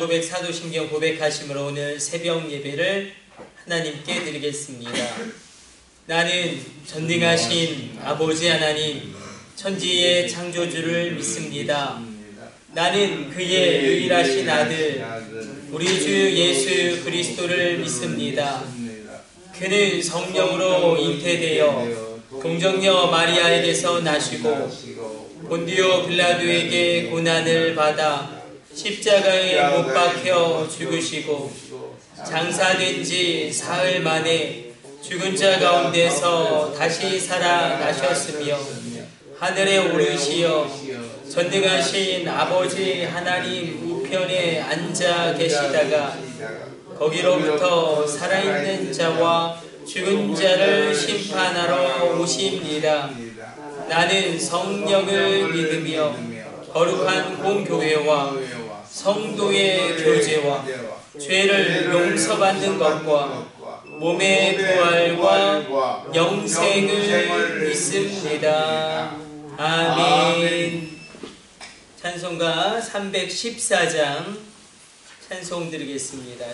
고백 사도신경 고백하심으로 오늘 새벽 예배를 하나님께 드리겠습니다. 나는 전능하신 아버지 하나님 천지의 창조주를 믿습니다. 나는 그의 유일하신 아들 우리 주 예수 그리스도를 믿습니다. 그는 성령으로 잉태되어 동정녀 마리아에게서 나시고 본디오 빌라도에게 고난을 받아 십자가에 못 박혀 죽으시고 장사된 지 사흘 만에 죽은 자 가운데서 다시 살아나셨으며 하늘에 오르시어 전능하신 아버지 하나님 우편에 앉아 계시다가 거기로부터 살아있는 자와 죽은 자를 심판하러 오십니다. 나는 성령을 믿으며 거룩한 공교회와 성도의 교제와 죄를 용서받는 것과 몸의 부활과 영생을 믿습니다. 아멘. 찬송가 314장 찬송 드리겠습니다.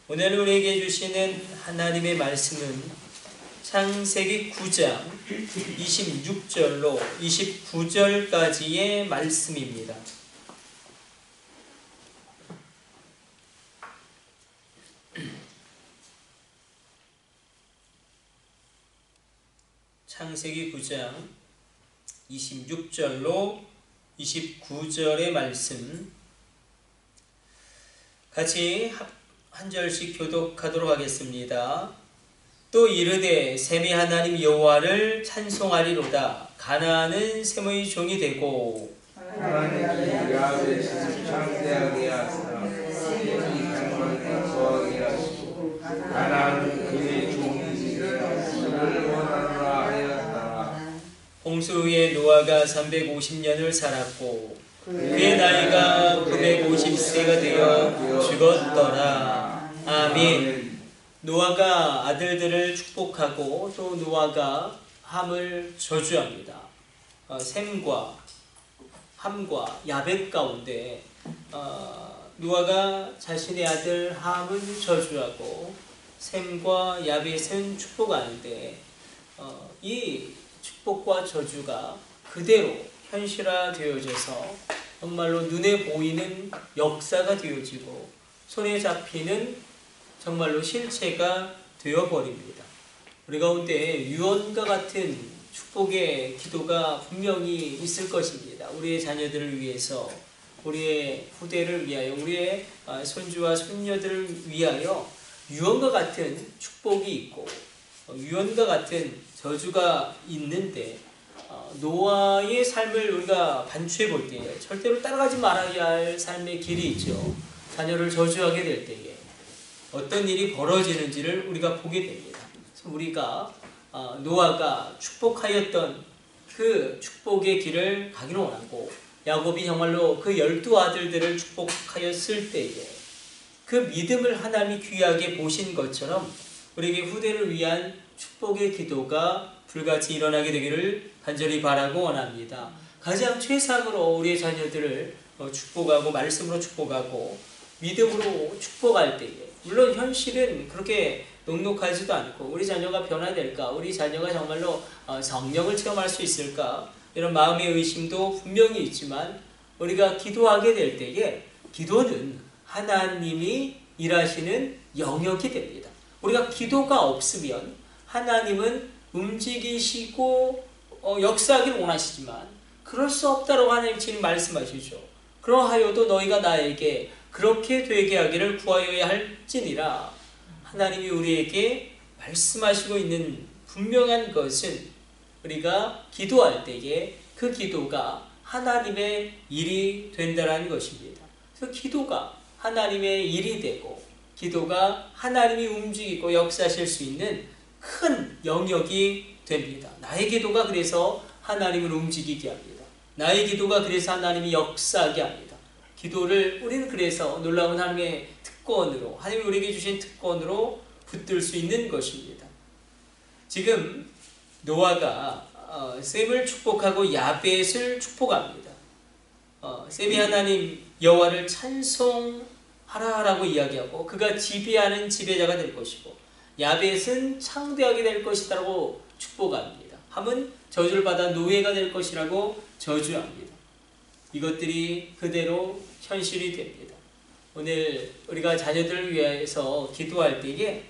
오늘 우리에게 주시는 하나님의 말씀은 창세기 9장 26절로 29절까지의 말씀입니다. 창세기 9장 26절로 29절의 말씀 같이 한 절씩 교독하도록 하겠습니다. 또 이르되 셈이 하나님 여호와를 찬송하리로다. 가나안은 셈의 종이 되고 하나님이 야베스를 창대하게 하사 셈이 강건히 거하게 하시고 가나안은 그의 종이니라 그를 원하노라 하였다. 홍수 후에 노아가 350년을 살았고 그의 나이가 950세가 되어 죽었더라. 아멘. 노아가 아들들을 축복하고 또 노아가 함을 저주합니다. 셈과 함과 야벳 가운데 노아가 자신의 아들 함은 저주하고 셈과 야벳은 축복하는데 이 축복과 저주가 그대로 현실화되어져서 정말로 눈에 보이는 역사가 되어지고 손에 잡히는 정말로 실체가 되어버립니다. 우리 가운데 유언과 같은 축복의 기도가 분명히 있을 것입니다. 우리의 자녀들을 위해서, 우리의 후대를 위하여, 우리의 손주와 손녀들을 위하여 유언과 같은 축복이 있고 유언과 같은 저주가 있는데 노아의 삶을 우리가 반추해 볼 때에 절대로 따라가지 말아야 할 삶의 길이 있죠. 자녀를 저주하게 될 때에 어떤 일이 벌어지는지를 우리가 보게 됩니다. 그래서 우리가 노아가 축복하였던 그 축복의 길을 가기를 원하고 야곱이 정말로 그 12아들들을 축복하였을 때에 그 믿음을 하나님이 귀하게 보신 것처럼 우리에게 후대를 위한 축복의 기도가 불같이 일어나게 되기를 간절히 바라고 원합니다. 가장 최상으로 우리의 자녀들을 축복하고 말씀으로 축복하고 믿음으로 축복할 때에 물론 현실은 그렇게 녹록하지도 않고 우리 자녀가 변화될까? 우리 자녀가 정말로 성령을 체험할 수 있을까? 이런 마음의 의심도 분명히 있지만 우리가 기도하게 될 때에 기도는 하나님이 일하시는 영역이 됩니다. 우리가 기도가 없으면 하나님은 움직이시고 역사하기를 원하시지만 그럴 수 없다라고 하나님 지금 말씀하시죠. 그러하여도 너희가 나에게 그렇게 되게 하기를 구하여야 할지니라. 하나님이 우리에게 말씀하시고 있는 분명한 것은 우리가 기도할 때에 그 기도가 하나님의 일이 된다는 것입니다. 그래서 기도가 하나님의 일이 되고 기도가 하나님이 움직이고 역사하실 수 있는 큰 영역이 됩니다. 나의 기도가 그래서 하나님을 움직이게 합니다. 나의 기도가 그래서 하나님이 역사하게 합니다. 기도를 우리는 그래서 놀라운 하나님의 특권으로 하나님이 우리에게 주신 특권으로 붙들 수 있는 것입니다. 지금 노아가 셈을 축복하고 야벳을 축복합니다. 셈이 하나님 여호와를 찬송하라라고 이야기하고 그가 지배하는 지배자가 될 것이고 야벳은 창대하게 될 것이다라고 축복합니다. 함은 저주를 받아 노예가 될 것이라고 저주합니다. 이것들이 그대로 현실이 됩니다. 오늘 우리가 자녀들을 위해서 기도할 때에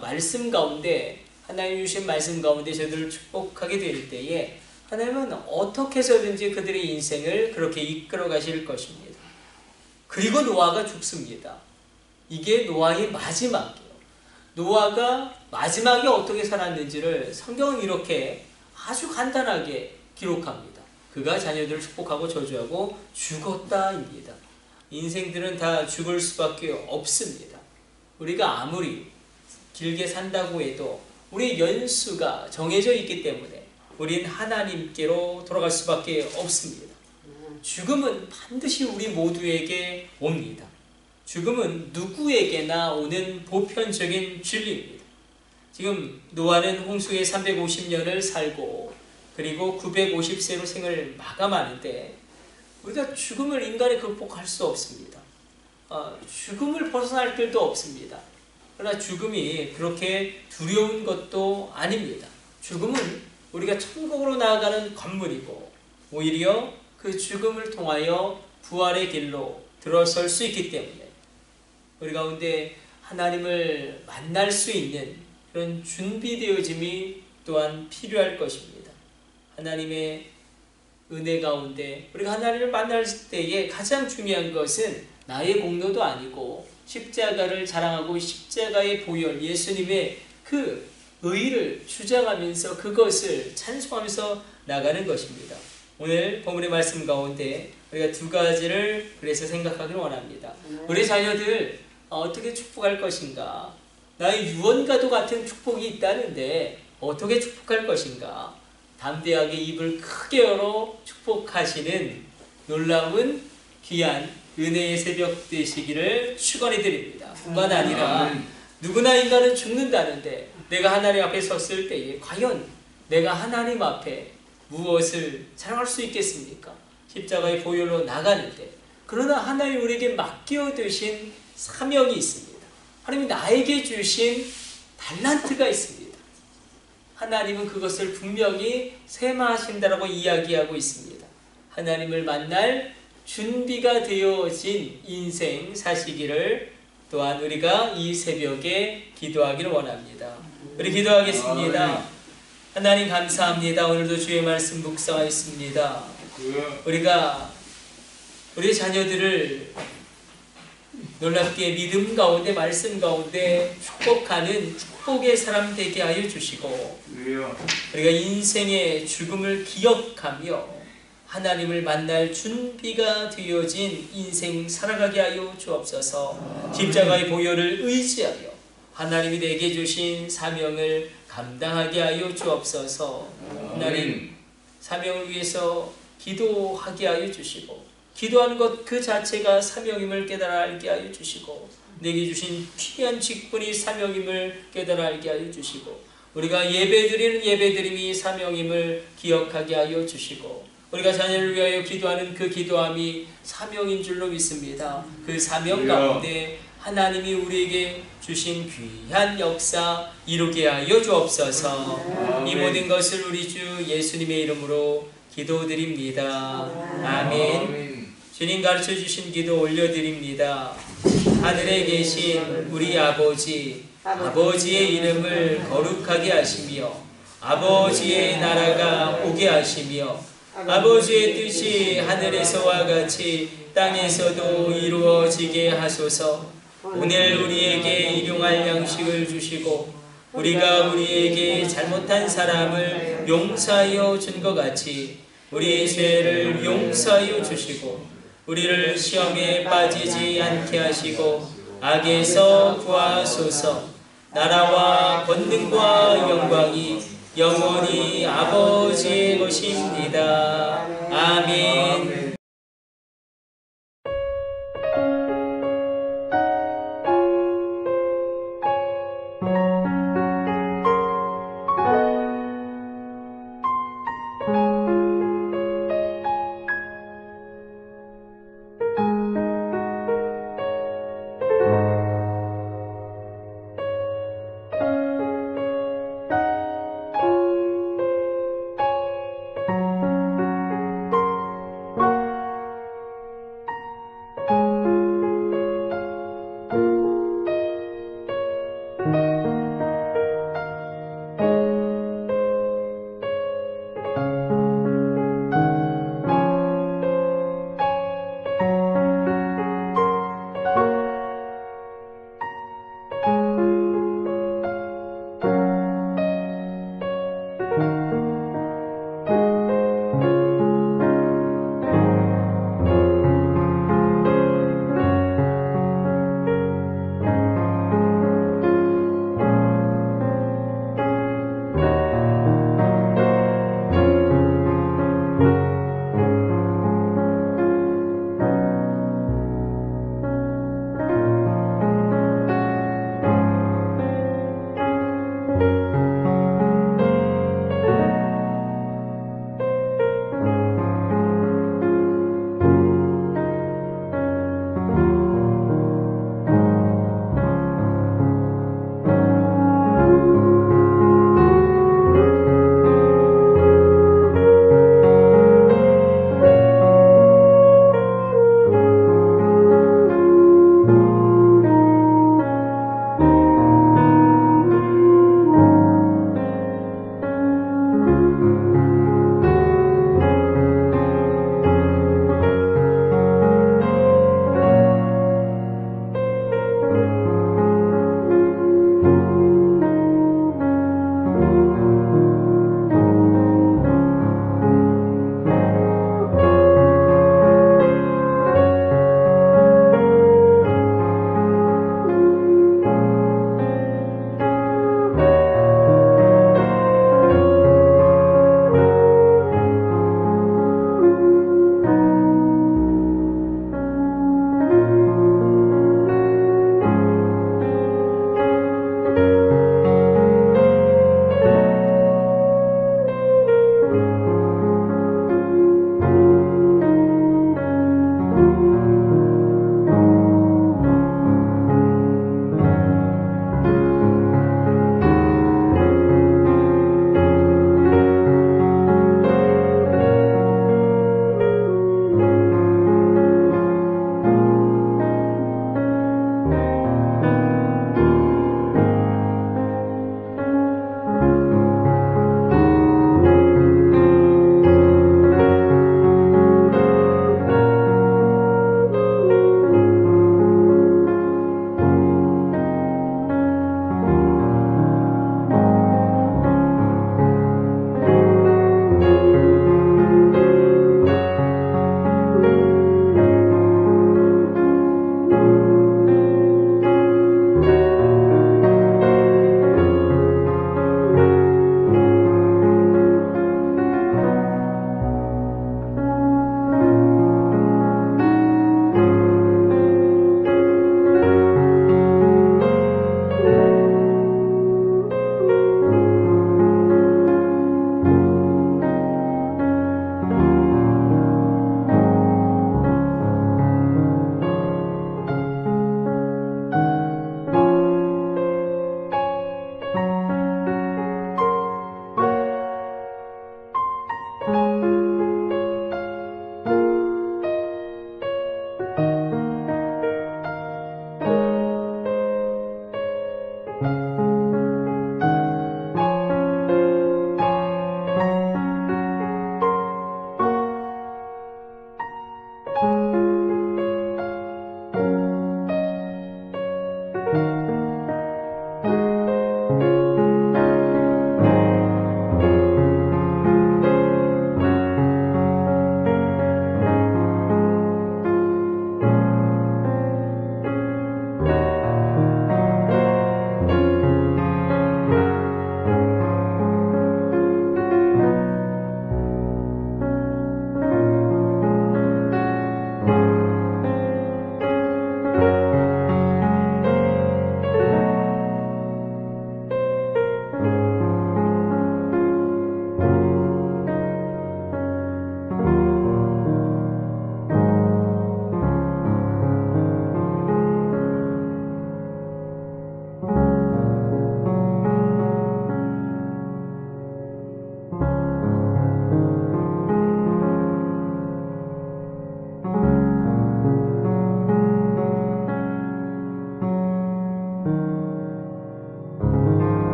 말씀 가운데 하나님 주신 말씀 가운데 저들을 축복하게 될 때에 하나님은 어떻게 해서든지 그들의 인생을 그렇게 이끌어 가실 것입니다. 그리고 노아가 죽습니다. 이게 노아의 마지막이에요. 노아가 마지막에 어떻게 살았는지를 성경은 이렇게 아주 간단하게 기록합니다. 그가 자녀들을 축복하고 저주하고 죽었다입니다. 인생들은 다 죽을 수밖에 없습니다. 우리가 아무리 길게 산다고 해도 우리의 연수가 정해져 있기 때문에 우린 하나님께로 돌아갈 수밖에 없습니다. 죽음은 반드시 우리 모두에게 옵니다. 죽음은 누구에게나 오는 보편적인 진리입니다. 지금 노아는 홍수에 350년을 살고 그리고 950세로 생을 마감하는데 우리가 죽음을 인간이 극복할 수 없습니다. 죽음을 벗어날 길도 없습니다. 그러나 죽음이 그렇게 두려운 것도 아닙니다. 죽음은 우리가 천국으로 나아가는 관문이고 오히려 그 죽음을 통하여 부활의 길로 들어설 수 있기 때문에 우리 가운데 하나님을 만날 수 있는 그런 준비되어짐이 또한 필요할 것입니다. 하나님의 은혜 가운데 우리가 하나님을 만날 때에 가장 중요한 것은 나의 공로도 아니고 십자가를 자랑하고 십자가의 보혈, 예수님의 그 의를 주장하면서 그것을 찬송하면서 나가는 것입니다. 오늘 본문의 말씀 가운데 우리가 두 가지를 그래서 생각하기를 원합니다. 우리 자녀들 어떻게 축복할 것인가? 나의 유언과도 같은 축복이 있다는데 어떻게 축복할 것인가? 담대하게 입을 크게 열어 축복하시는 놀라운 귀한 은혜의 새벽 되시기를 축원해 드립니다. 뿐만 아니라 누구나 인간은 죽는다는데 내가 하나님 앞에 섰을 때에 과연 내가 하나님 앞에 무엇을 자랑할 수 있겠습니까? 십자가의 보혈로 나가는데 그러나 하나님 우리에게 맡겨두신 사명이 있습니다. 하나님이 나에게 주신 달란트가 있습니다. 하나님은 그것을 분명히 세마하신다라고 이야기하고 있습니다. 하나님을 만날 준비가 되어진 인생 사시기를 또한 우리가 이 새벽에 기도하기를 원합니다. 우리 기도하겠습니다. 하나님 감사합니다. 오늘도 주의 말씀 묵상하였습니다. 우리가 우리 자녀들을 놀랍게 믿음 가운데 말씀 가운데 축복하는 축복의 사람 되게 하여 주시고 우리가 인생의 죽음을 기억하며 하나님을 만날 준비가 되어진 인생 살아가게 하여 주옵소서. 십자가의 보혈을 의지하여 하나님이 내게 주신 사명을 감당하게 하여 주옵소서. 하나님 사명을 위해서 기도하게 하여 주시고 기도하는 것 그 자체가 사명임을 깨달아 알게 하여 주시고 내게 주신 귀한 직분이 사명임을 깨달아 알게 하여 주시고 우리가 예배드리는 예배드림이 사명임을 기억하게 하여 주시고 우리가 자녀를 위하여 기도하는 그 기도함이 사명인 줄로 믿습니다. 그 사명 가운데 하나님이 우리에게 주신 귀한 역사 이루게 하여 주옵소서. 이 모든 것을 우리 주 예수님의 이름으로 기도드립니다. 아멘. 주님 가르쳐 주신 기도 올려드립니다. 하늘에 계신 우리 아버지, 아버지의 이름을 거룩하게 하시며 아버지의 나라가 오게 하시며 아버지의 뜻이 하늘에서와 같이 땅에서도 이루어지게 하소서. 오늘 우리에게 일용할 양식을 주시고 우리가 우리에게 잘못한 사람을 용서하여 준 것 같이 우리의 죄를 용서하여 주시고 우리를 시험에 빠지지 않게 하시고 악에서 구하소서. 나라와 권능과 영광이 영원히 아버지의 것입니다. 아멘.